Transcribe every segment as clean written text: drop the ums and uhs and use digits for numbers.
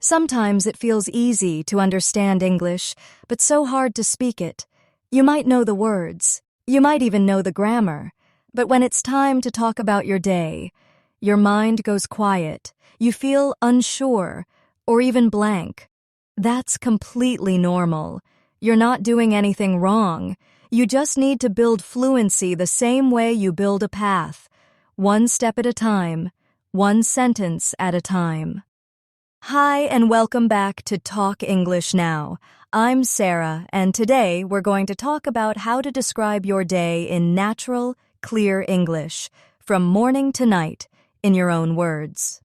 Sometimes it feels easy to understand English, but so hard to speak it. You might know the words, you might even know the grammar, but when it's time to talk about your day, your mind goes quiet, you feel unsure, or even blank. That's completely normal. You're not doing anything wrong. You just need to build fluency the same way you build a path, one step at a time, one sentence at a time. Hi, and welcome back to Talk English Now. I'm Sarah, and today we're going to talk about how to describe your day in natural, clear English, from morning to night, in your own words.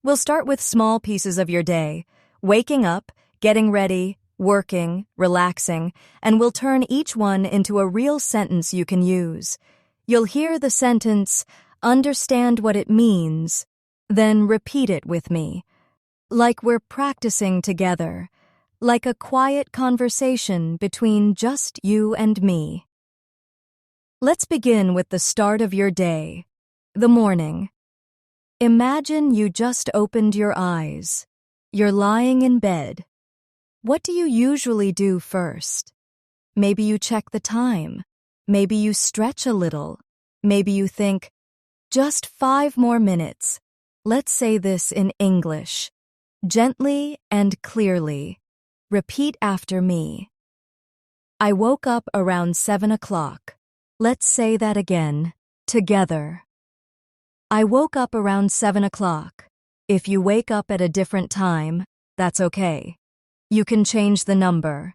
We'll start with small pieces of your day, waking up, getting ready, working, relaxing, and we'll turn each one into a real sentence you can use. You'll hear the sentence, understand what it means, then repeat it with me. Like we're practicing together, like a quiet conversation between just you and me. Let's begin with the start of your day, the morning. Imagine you just opened your eyes. You're lying in bed. What do you usually do first? Maybe you check the time. Maybe you stretch a little. Maybe you think, just 5 more minutes. Let's say this in English. Gently and clearly. Repeat after me. I woke up around 7 o'clock. Let's say that again, together. I woke up around 7 o'clock. If you wake up at a different time, that's okay. You can change the number.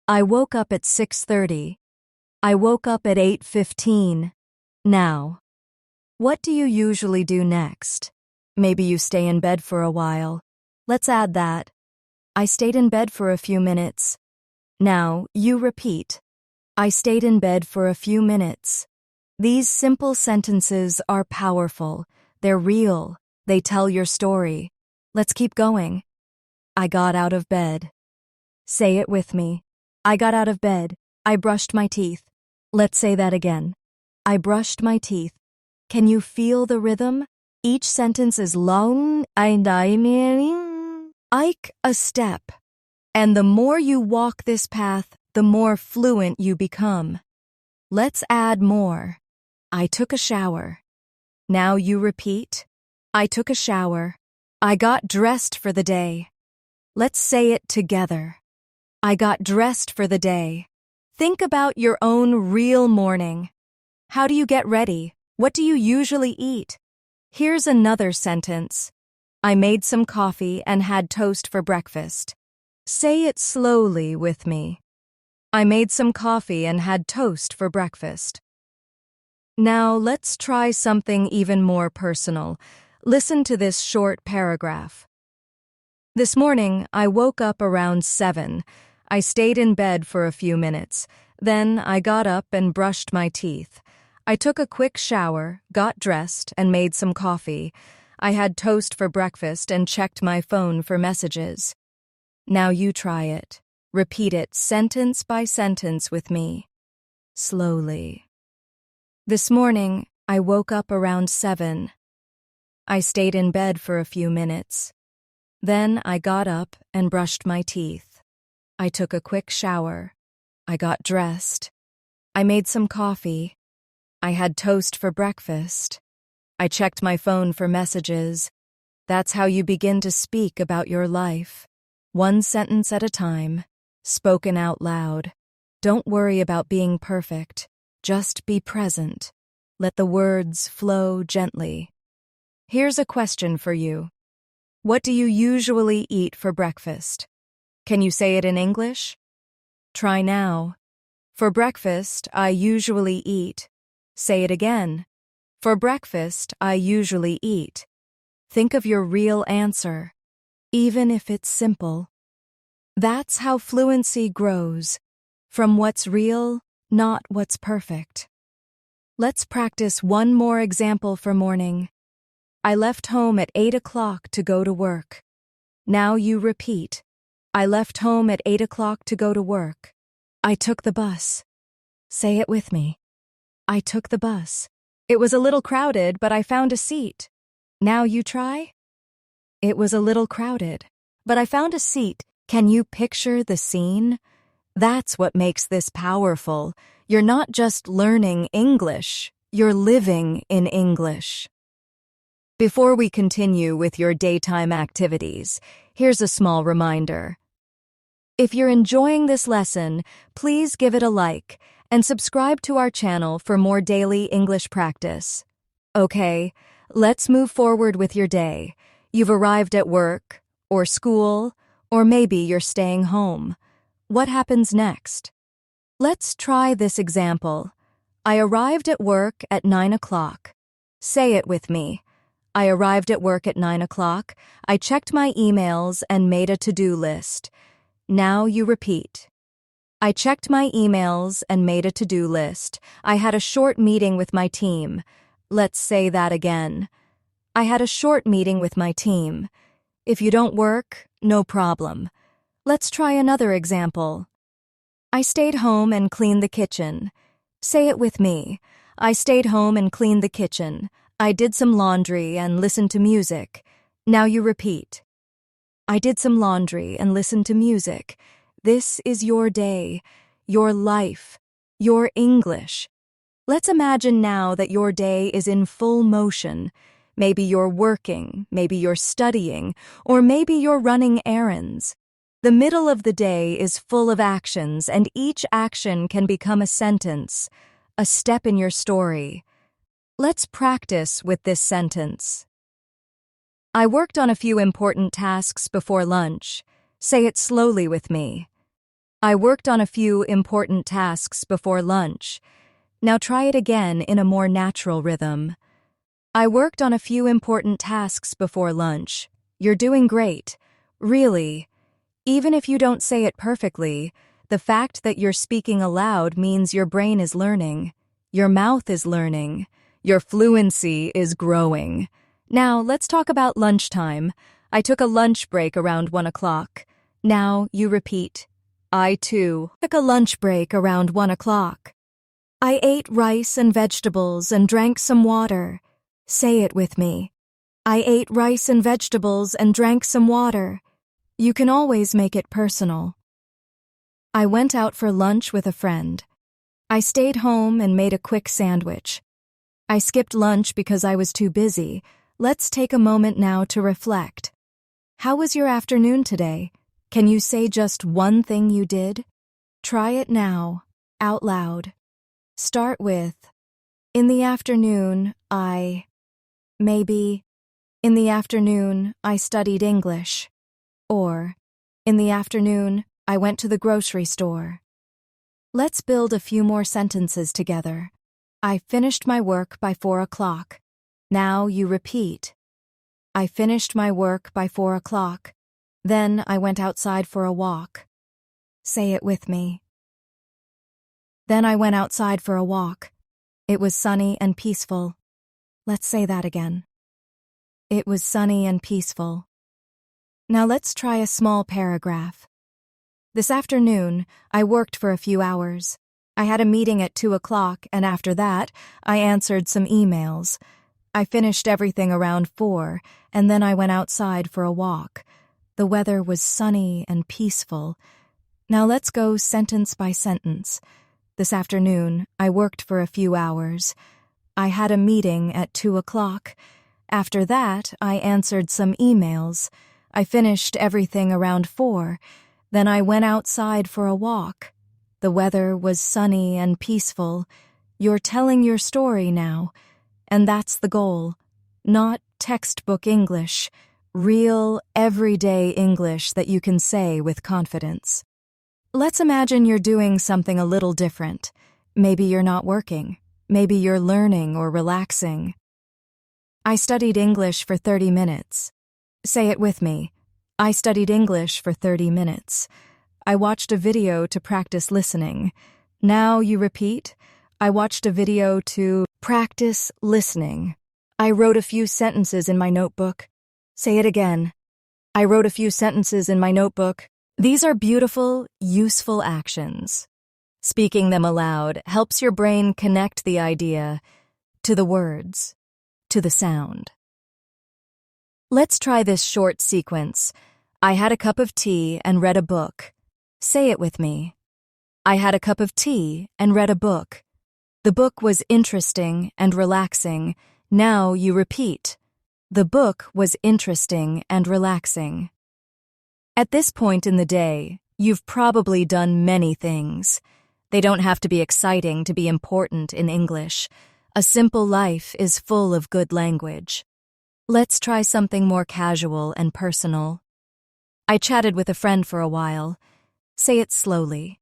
I woke up at 6:30. I woke up at 8:15. Now. What do you usually do next? Maybe you stay in bed for a while. Let's add that. I stayed in bed for a few minutes. Now, you repeat. I stayed in bed for a few minutes. These simple sentences are powerful. They're real. They tell your story. Let's keep going. I got out of bed. Say it with me. I got out of bed. I brushed my teeth. Let's say that again. I brushed my teeth. Can you feel the rhythm? Each sentence is long and like a step. And the more you walk this path, the more fluent you become. Let's add more. I took a shower. Now you repeat. I took a shower. I got dressed for the day. Let's say it together. I got dressed for the day. Think about your own real morning. How do you get ready? What do you usually eat? Here's another sentence. I made some coffee and had toast for breakfast. Say it slowly with me. I made some coffee and had toast for breakfast. Now let's try something even more personal. Listen to this short paragraph. This morning, I woke up around 7. I stayed in bed for a few minutes. Then I got up and brushed my teeth. I took a quick shower, got dressed, and made some coffee. I had toast for breakfast and checked my phone for messages. Now you try it. Repeat it sentence by sentence with me. Slowly. This morning, I woke up around 7. I stayed in bed for a few minutes. Then I got up and brushed my teeth. I took a quick shower. I got dressed. I made some coffee. I had toast for breakfast. I checked my phone for messages. That's how you begin to speak about your life. One sentence at a time, spoken out loud. Don't worry about being perfect. Just be present. Let the words flow gently. Here's a question for you. What do you usually eat for breakfast? Can you say it in English? Try now. For breakfast, I usually eat. Say it again. For breakfast, I usually eat. Think of your real answer, even if it's simple. That's how fluency grows, from what's real, not what's perfect. Let's practice one more example for morning. I left home at 8 o'clock to go to work. Now you repeat. I left home at 8 o'clock to go to work. I took the bus. Say it with me. I took the bus. It was a little crowded, but I found a seat. Now you try? It was a little crowded, but I found a seat. Can you picture the scene? That's what makes this powerful. You're not just learning English, you're living in English. Before we continue with your daytime activities, here's a small reminder. If you're enjoying this lesson, please give it a like and subscribe to our channel for more daily English practice. Okay, let's move forward with your day. You've arrived at work, or school, or maybe you're staying home. What happens next? Let's try this example. I arrived at work at 9 o'clock. Say it with me. I arrived at work at 9 o'clock. I checked my emails and made a to-do list. Now you repeat. I checked my emails and made a to-do list. I had a short meeting with my team. Let's say that again. I had a short meeting with my team. If you don't work, no problem. Let's try another example. I stayed home and cleaned the kitchen. Say it with me. I stayed home and cleaned the kitchen. I did some laundry and listened to music. Now you repeat. I did some laundry and listened to music. This is your day, your life, your English. Let's imagine now that your day is in full motion. Maybe you're working, maybe you're studying, or maybe you're running errands. The middle of the day is full of actions, and each action can become a sentence, a step in your story. Let's practice with this sentence. I worked on a few important tasks before lunch. Say it slowly with me. I worked on a few important tasks before lunch. Now try it again in a more natural rhythm. I worked on a few important tasks before lunch. You're doing great. Really. Even if you don't say it perfectly, the fact that you're speaking aloud means your brain is learning. Your mouth is learning. Your fluency is growing. Now, let's talk about lunchtime. I took a lunch break around 1 o'clock. Now, you repeat. I, too, took a lunch break around 1 o'clock. I ate rice and vegetables and drank some water. Say it with me. I ate rice and vegetables and drank some water. You can always make it personal. I went out for lunch with a friend. I stayed home and made a quick sandwich. I skipped lunch because I was too busy. Let's take a moment now to reflect. How was your afternoon today? Can you say just one thing you did? Try it now, out loud. Start with, in the afternoon, maybe, in the afternoon, I studied English. Or, in the afternoon, I went to the grocery store. Let's build a few more sentences together. I finished my work by 4 o'clock. Now you repeat. I finished my work by 4 o'clock. Then I went outside for a walk. Say it with me. Then I went outside for a walk. It was sunny and peaceful. Let's say that again. It was sunny and peaceful. Now let's try a small paragraph. This afternoon, I worked for a few hours. I had a meeting at 2 o'clock, and after that, I answered some emails. I finished everything around 4, and then I went outside for a walk. The weather was sunny and peaceful. Now let's go sentence by sentence. This afternoon, I worked for a few hours. I had a meeting at 2 o'clock. After that, I answered some emails. I finished everything around 4. Then I went outside for a walk. The weather was sunny and peaceful. You're telling your story now. And that's the goal. Not textbook English. Real, everyday English that you can say with confidence. Let's imagine you're doing something a little different. Maybe you're not working. Maybe you're learning or relaxing. I studied English for 30 minutes. Say it with me. I studied English for 30 minutes. I watched a video to practice listening. Now you repeat. I watched a video to practice listening. I wrote a few sentences in my notebook. Say it again. I wrote a few sentences in my notebook. These are beautiful, useful actions. Speaking them aloud helps your brain connect the idea to the words, to the sound. Let's try this short sequence. I had a cup of tea and read a book. Say it with me. I had a cup of tea and read a book. The book was interesting and relaxing. Now you repeat. The book was interesting and relaxing. At this point in the day, you've probably done many things. They don't have to be exciting to be important in English. A simple life is full of good language. Let's try something more casual and personal. I chatted with a friend for a while. Say it slowly.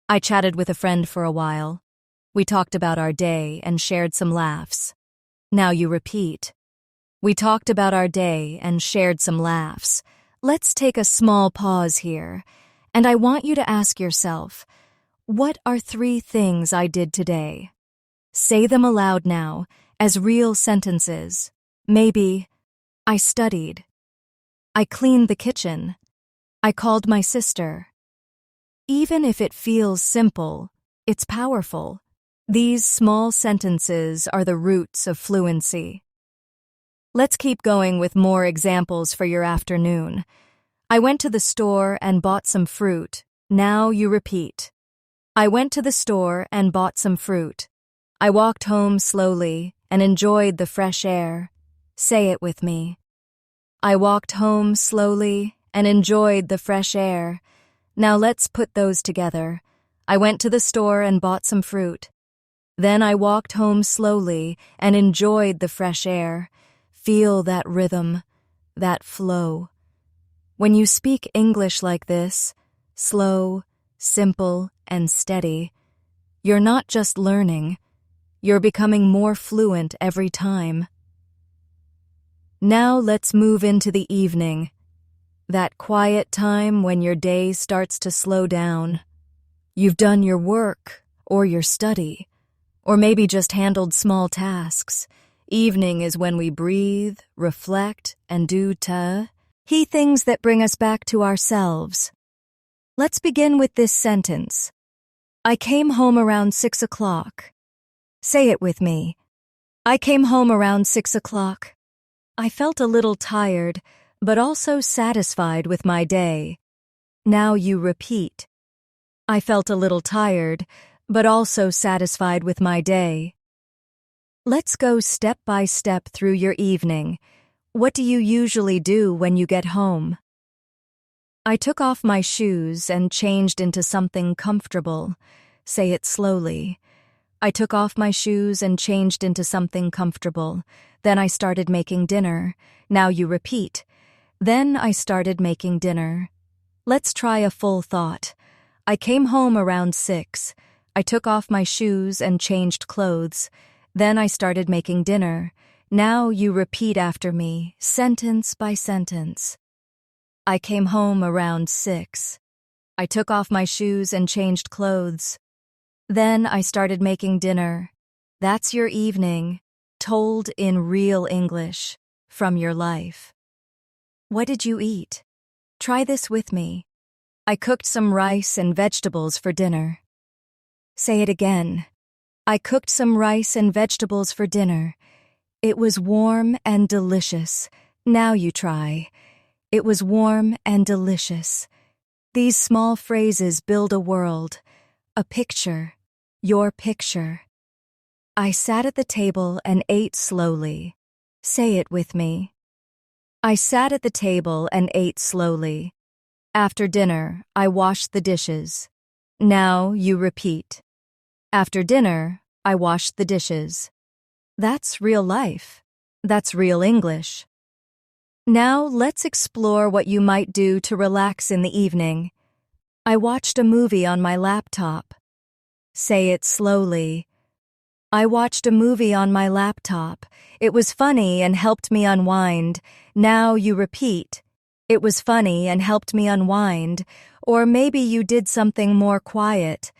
I chatted with a friend for a while. We talked about our day and shared some laughs. Now you repeat. We talked about our day and shared some laughs. Let's take a small pause here, and I want you to ask yourself, what are 3 things I did today? Say them aloud now, as real sentences. Maybe, I studied. I cleaned the kitchen. I called my sister. Even if it feels simple, it's powerful. These small sentences are the roots of fluency. Let's keep going with more examples for your afternoon. I went to the store and bought some fruit. Now you repeat. I went to the store and bought some fruit. I walked home slowly and enjoyed the fresh air. Say it with me. I walked home slowly and enjoyed the fresh air. Now let's put those together. I went to the store and bought some fruit. Then I walked home slowly and enjoyed the fresh air. Feel that rhythm, that flow. When you speak English like this, slow, simple, and steady, you're not just learning, you're becoming more fluent every time. Now let's move into the evening, that quiet time when your day starts to slow down. You've done your work or your study, or maybe just handled small tasks. Evening is when we breathe, reflect, and do things that bring us back to ourselves. Let's begin with this sentence. I came home around 6 o'clock. Say it with me. I came home around 6 o'clock. I felt a little tired, but also satisfied with my day. Now you repeat. I felt a little tired, but also satisfied with my day. Let's go step by step through your evening. What do you usually do when you get home? I took off my shoes and changed into something comfortable. Say it slowly. I took off my shoes and changed into something comfortable. Then I started making dinner. Now you repeat. Then I started making dinner. Let's try a full thought. I came home around 6. I took off my shoes and changed clothes. Then I started making dinner. Now you repeat after me, sentence by sentence. I came home around 6. I took off my shoes and changed clothes. Then I started making dinner. That's your evening, told in real English, from your life. What did you eat? Try this with me. I cooked some rice and vegetables for dinner. Say it again. I cooked some rice and vegetables for dinner. It was warm and delicious. Now you try. It was warm and delicious. These small phrases build a world, a picture, your picture. I sat at the table and ate slowly. Say it with me. I sat at the table and ate slowly. After dinner, I washed the dishes. Now you repeat. After dinner, I washed the dishes. That's real life. That's real English. Now let's explore what you might do to relax in the evening. I watched a movie on my laptop. Say it slowly. I watched a movie on my laptop. It was funny and helped me unwind. Now you repeat. It was funny and helped me unwind. Or maybe you did something more quiet.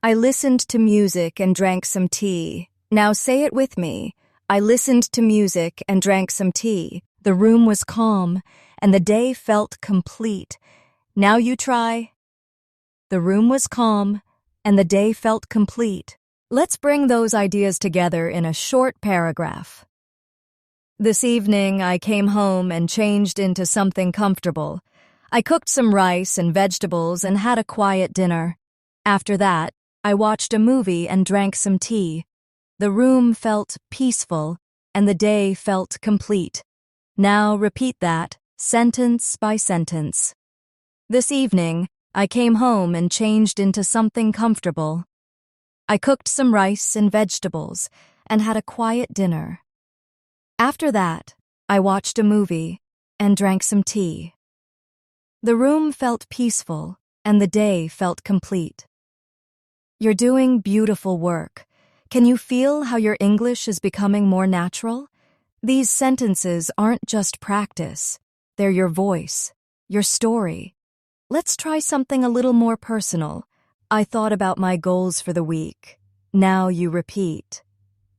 I listened to music and drank some tea. Now say it with me. I listened to music and drank some tea. The room was calm, and the day felt complete. Now you try. The room was calm, and the day felt complete. Let's bring those ideas together in a short paragraph. This evening, I came home and changed into something comfortable. I cooked some rice and vegetables and had a quiet dinner. After that, I watched a movie and drank some tea. The room felt peaceful, and the day felt complete. Now repeat that, sentence by sentence. This evening, I came home and changed into something comfortable. I cooked some rice and vegetables and had a quiet dinner. After that, I watched a movie and drank some tea. The room felt peaceful, and the day felt complete. You're doing beautiful work. Can you feel how your English is becoming more natural? These sentences aren't just practice. They're your voice, your story. Let's try something a little more personal. I thought about my goals for the week. Now you repeat.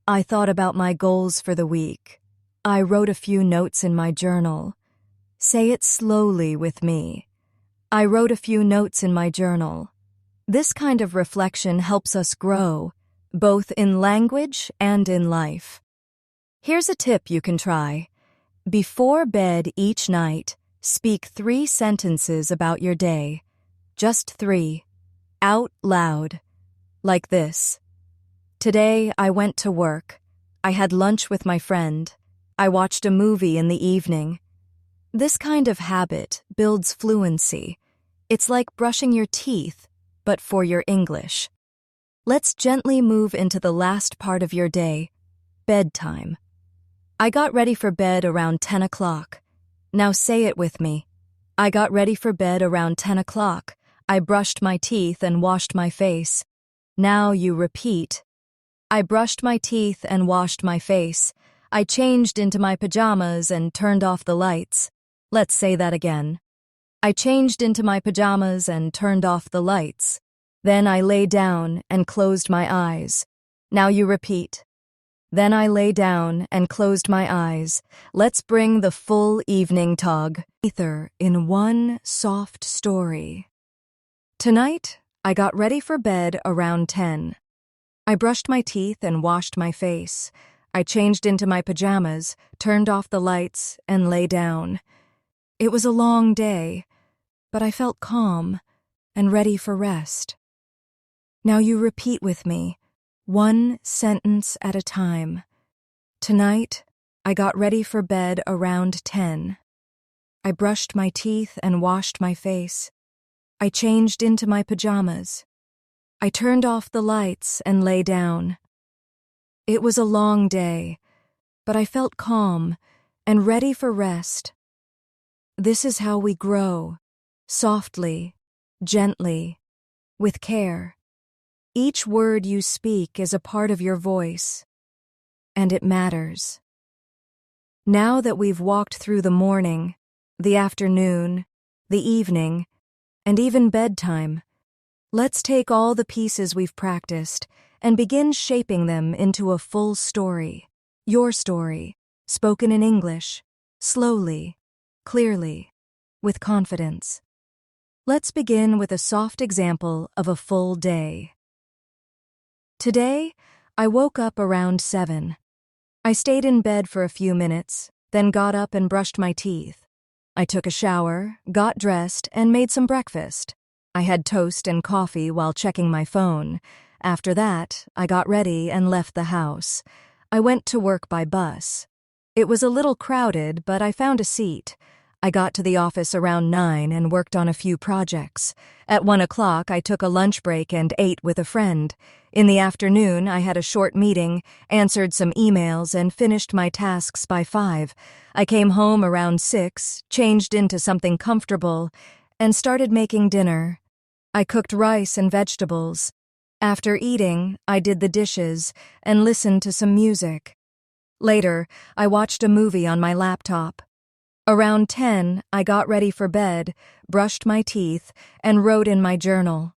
I thought about my goals for the week. I wrote a few notes in my journal. Say it slowly with me. I wrote a few notes in my journal. This kind of reflection helps us grow, both in language and in life. Here's a tip you can try. Before bed each night, speak 3 sentences about your day. Just 3. Out loud. Like this. Today I went to work. I had lunch with my friend. I watched a movie in the evening. This kind of habit builds fluency. It's like brushing your teeth, but for your English. Let's gently move into the last part of your day, bedtime. I got ready for bed around 10 o'clock. Now say it with me. I got ready for bed around 10 o'clock. I brushed my teeth and washed my face. Now you repeat. I brushed my teeth and washed my face. I changed into my pajamas and turned off the lights. Let's say that again. I changed into my pajamas and turned off the lights. Then I lay down and closed my eyes. Now you repeat. Then I lay down and closed my eyes. Let's bring the full evening tog. Ether in one soft story. Tonight, I got ready for bed around 10. I brushed my teeth and washed my face. I changed into my pajamas, turned off the lights, and lay down. It was a long day, but I felt calm and ready for rest. Now you repeat with me, 1 sentence at a time. Tonight, I got ready for bed around 10. I brushed my teeth and washed my face. I changed into my pajamas. I turned off the lights and lay down. It was a long day, but I felt calm and ready for rest. This is how we grow, softly, gently, with care. Each word you speak is a part of your voice, and it matters. Now that we've walked through the morning, the afternoon, the evening, and even bedtime, let's take all the pieces we've practiced and begin shaping them into a full story. Your story, spoken in English, slowly, clearly, with confidence. Let's begin with a soft example of a full day. Today, I woke up around 7. I stayed in bed for a few minutes, then got up and brushed my teeth. I took a shower, got dressed, and made some breakfast. I had toast and coffee while checking my phone. After that, I got ready and left the house. I went to work by bus. It was a little crowded, but I found a seat. I got to the office around 9 and worked on a few projects. At 1 o'clock, I took a lunch break and ate with a friend. In the afternoon, I had a short meeting, answered some emails, and finished my tasks by 5. I came home around 6, changed into something comfortable, and started making dinner. I cooked rice and vegetables. After eating, I did the dishes and listened to some music. Later, I watched a movie on my laptop. Around 10, I got ready for bed, brushed my teeth, and wrote in my journal.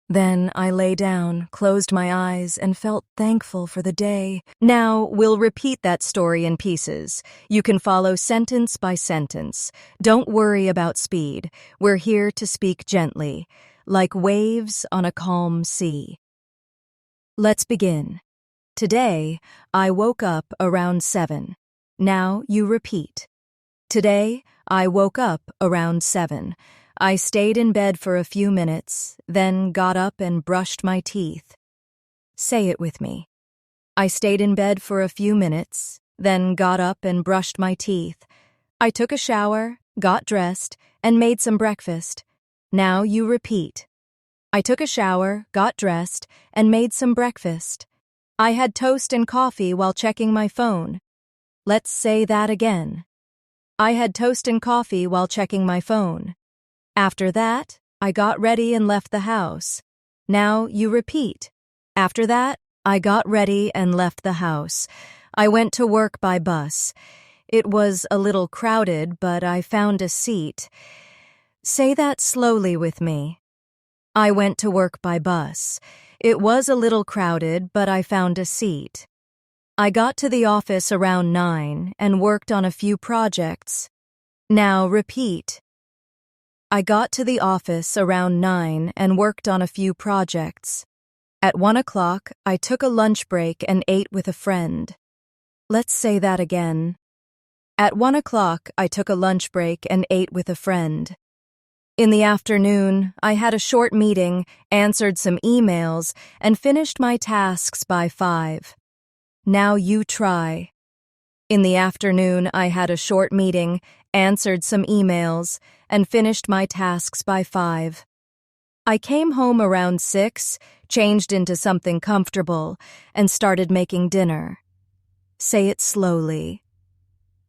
Then I lay down, closed my eyes, and felt thankful for the day. Now, we'll repeat that story in pieces. You can follow sentence by sentence. Don't worry about speed. We're here to speak gently, like waves on a calm sea. Let's begin. Today, I woke up around 7. Now you repeat. Today, I woke up around 7. I stayed in bed for a few minutes, then got up and brushed my teeth. Say it with me. I stayed in bed for a few minutes, then got up and brushed my teeth. I took a shower, got dressed, and made some breakfast. Now you repeat. I took a shower, got dressed, and made some breakfast. I had toast and coffee while checking my phone. Let's say that again. I had toast and coffee while checking my phone. After that, I got ready and left the house. Now you repeat. After that, I got ready and left the house. I went to work by bus. It was a little crowded, but I found a seat. Say that slowly with me. I went to work by bus. It was a little crowded, but I found a seat. I got to the office around 9 and worked on a few projects. Now repeat. I got to the office around 9 and worked on a few projects. At 1 o'clock, I took a lunch break and ate with a friend. Let's say that again. At 1 o'clock, I took a lunch break and ate with a friend. In the afternoon, I had a short meeting, answered some emails, and finished my tasks by 5. Now you try. In the afternoon, I had a short meeting, answered some emails, and finished my tasks by 5. I came home around 6, changed into something comfortable, and started making dinner. Say it slowly.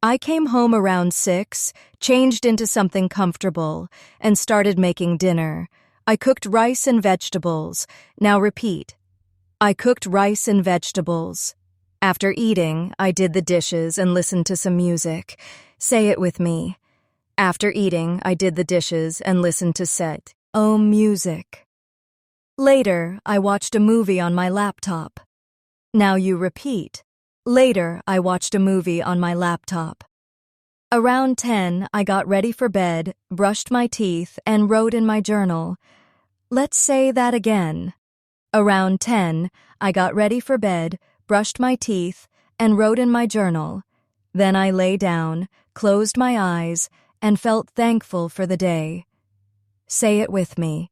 I came home around 6, changed into something comfortable, and started making dinner. I cooked rice and vegetables. Now repeat. I cooked rice and vegetables. After eating, I did the dishes and listened to some music. Say it with me. After eating, I did the dishes and listened to music. Later, I watched a movie on my laptop. Now you repeat. Later, I watched a movie on my laptop. Around 10, I got ready for bed, brushed my teeth, and wrote in my journal. Let's say that again. Around 10, I got ready for bed, brushed my teeth, and wrote in my journal. Then I lay down, closed my eyes, and felt thankful for the day. Say it with me.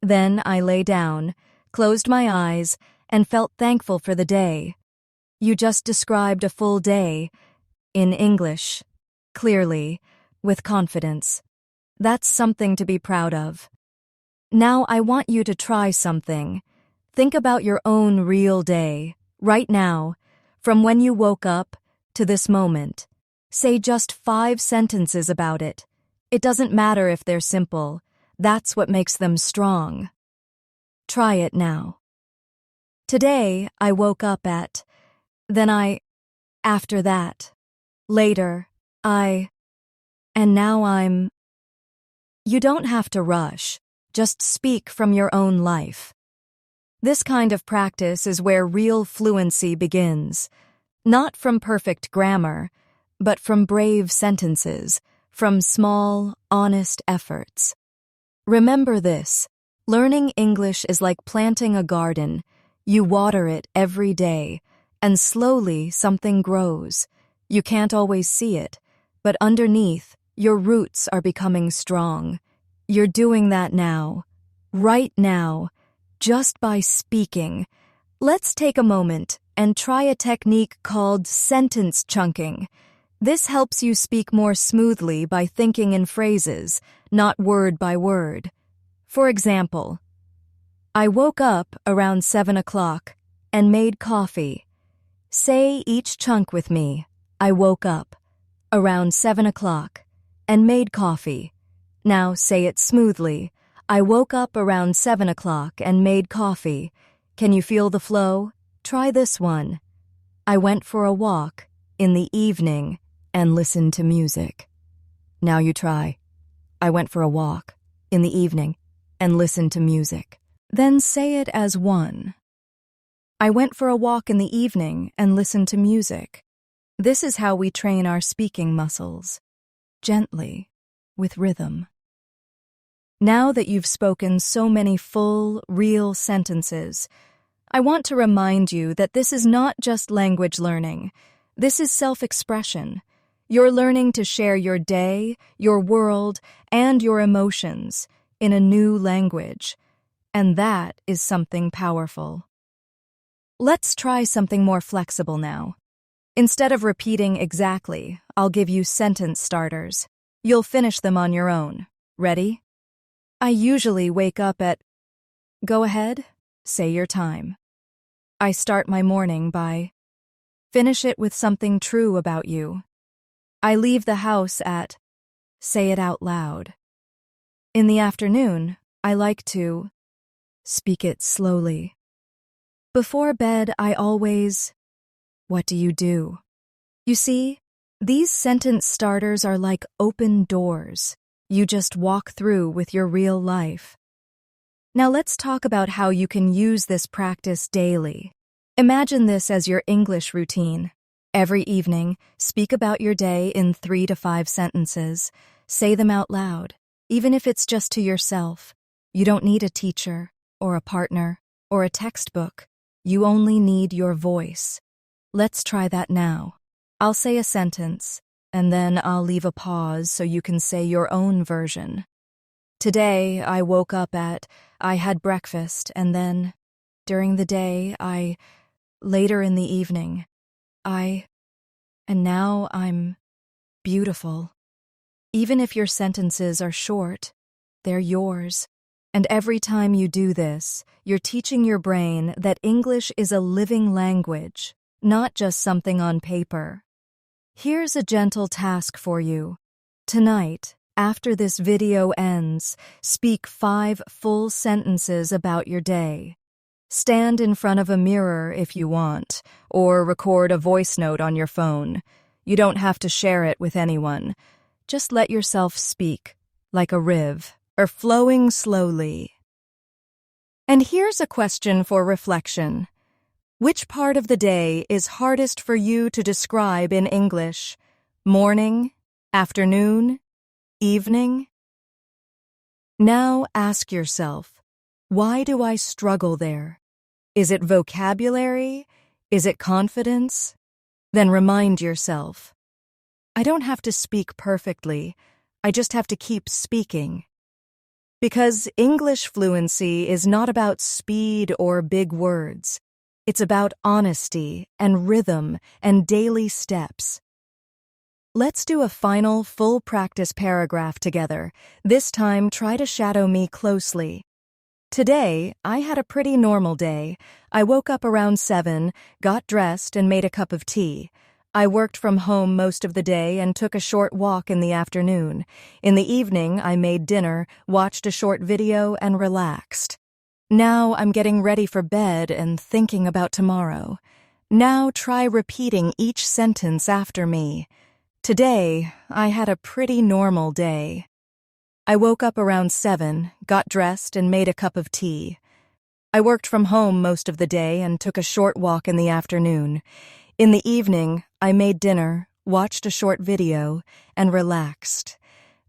Then I lay down, closed my eyes, and felt thankful for the day. You just described a full day, in English, clearly, with confidence. That's something to be proud of. Now I want you to try something. Think about your own real day, right now, from when you woke up to this moment. Say just 5 sentences about it. It doesn't matter if they're simple. That's what makes them strong. Try it now. Today, I woke up at, after that, later, and now I'm. You don't have to rush. Just speak from your own life. This kind of practice is where real fluency begins. Not from perfect grammar, but from brave sentences, from small, honest efforts. Remember this. Learning English is like planting a garden. You water it every day, and slowly something grows. You can't always see it, but underneath, your roots are becoming strong. You're doing that now, right now, just by speaking. Let's take a moment and try a technique called sentence chunking. This helps you speak more smoothly by thinking in phrases, not word by word. For example, I woke up around 7 o'clock and made coffee. Say each chunk with me. I woke up around 7 o'clock and made coffee. Now say it smoothly. I woke up around 7 o'clock and made coffee. Can you feel the flow? Try this one. I went for a walk in the evening and listened to music. Now you try. I went for a walk in the evening and listened to music. Then say it as one. I went for a walk in the evening and listened to music. This is how we train our speaking muscles. Gently, with rhythm. Now that you've spoken so many full, real sentences, I want to remind you that this is not just language learning. This is self-expression. You're learning to share your day, your world, and your emotions in a new language. And that is something powerful. Let's try something more flexible now. Instead of repeating exactly, I'll give you sentence starters. You'll finish them on your own. Ready? I usually wake up at... Go ahead, say your time. I start my morning by... Finish it with something true about you. I leave the house at... Say it out loud. In the afternoon, I like to... Speak it slowly. Before bed, I always... What do you do? You see, these sentence starters are like open doors. You just walk through with your real life. Now let's talk about how you can use this practice daily. Imagine this as your English routine. Every evening, speak about your day in 3 to 5 sentences. Say them out loud, even if it's just to yourself. You don't need a teacher, or a partner, or a textbook. You only need your voice. Let's try that now. I'll say a sentence, and then I'll leave a pause so you can say your own version. Today, I woke up at... I had breakfast, and then... During the day, later in the evening, and now I'm... beautiful. Even if your sentences are short, they're yours. And every time you do this, you're teaching your brain that English is a living language, not just something on paper. Here's a gentle task for you. Tonight, after this video ends, speak 5 full sentences about your day. Stand in front of a mirror if you want, or record a voice note on your phone. You don't have to share it with anyone. Just let yourself speak, like a riv, or flowing slowly. And here's a question for reflection. Which part of the day is hardest for you to describe in English? Morning? Afternoon? Evening? Now ask yourself, why do I struggle there? Is it vocabulary? Is it confidence? Then remind yourself, I don't have to speak perfectly, I just have to keep speaking. Because English fluency is not about speed or big words. It's about honesty and rhythm and daily steps. Let's do a final full practice paragraph together. This time, try to shadow me closely. Today, I had a pretty normal day. I woke up around 7, got dressed, and made a cup of tea. I worked from home most of the day and took a short walk in the afternoon. In the evening, I made dinner, watched a short video, and relaxed. Now I'm getting ready for bed and thinking about tomorrow. Now try repeating each sentence after me. Today, I had a pretty normal day. I woke up around 7, got dressed, and made a cup of tea. I worked from home most of the day and took a short walk in the afternoon. In the evening, I made dinner, watched a short video, and relaxed.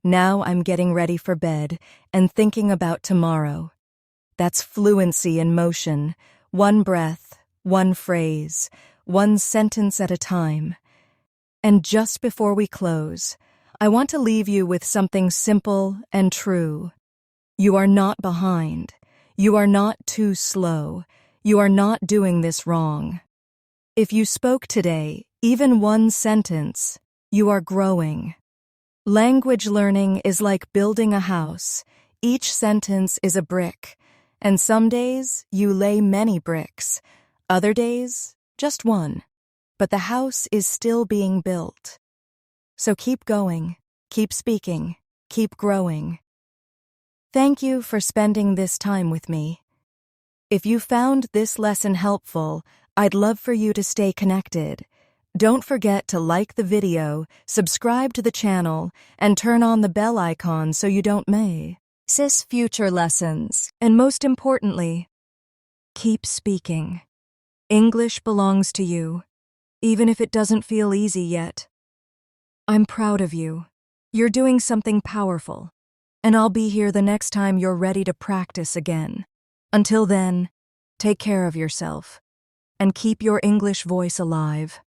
Now I'm getting ready for bed and thinking about tomorrow. That's fluency in motion, one breath, one phrase, one sentence at a time. And just before we close, I want to leave you with something simple and true. You are not behind. You are not too slow. You are not doing this wrong. If you spoke today, even one sentence, you are growing. Language learning is like building a house. Each sentence is a brick. And some days, you lay many bricks. Other days, just one. But the house is still being built. So keep going, keep speaking, keep growing. Thank you for spending this time with me. If you found this lesson helpful, I'd love for you to stay connected. Don't forget to like the video, subscribe to the channel, and turn on the bell icon so you don't miss future lessons. And most importantly, keep speaking. English belongs to you, even if it doesn't feel easy yet. I'm proud of you. You're doing something powerful, and I'll be here the next time you're ready to practice again. Until then, take care of yourself, and keep your English voice alive.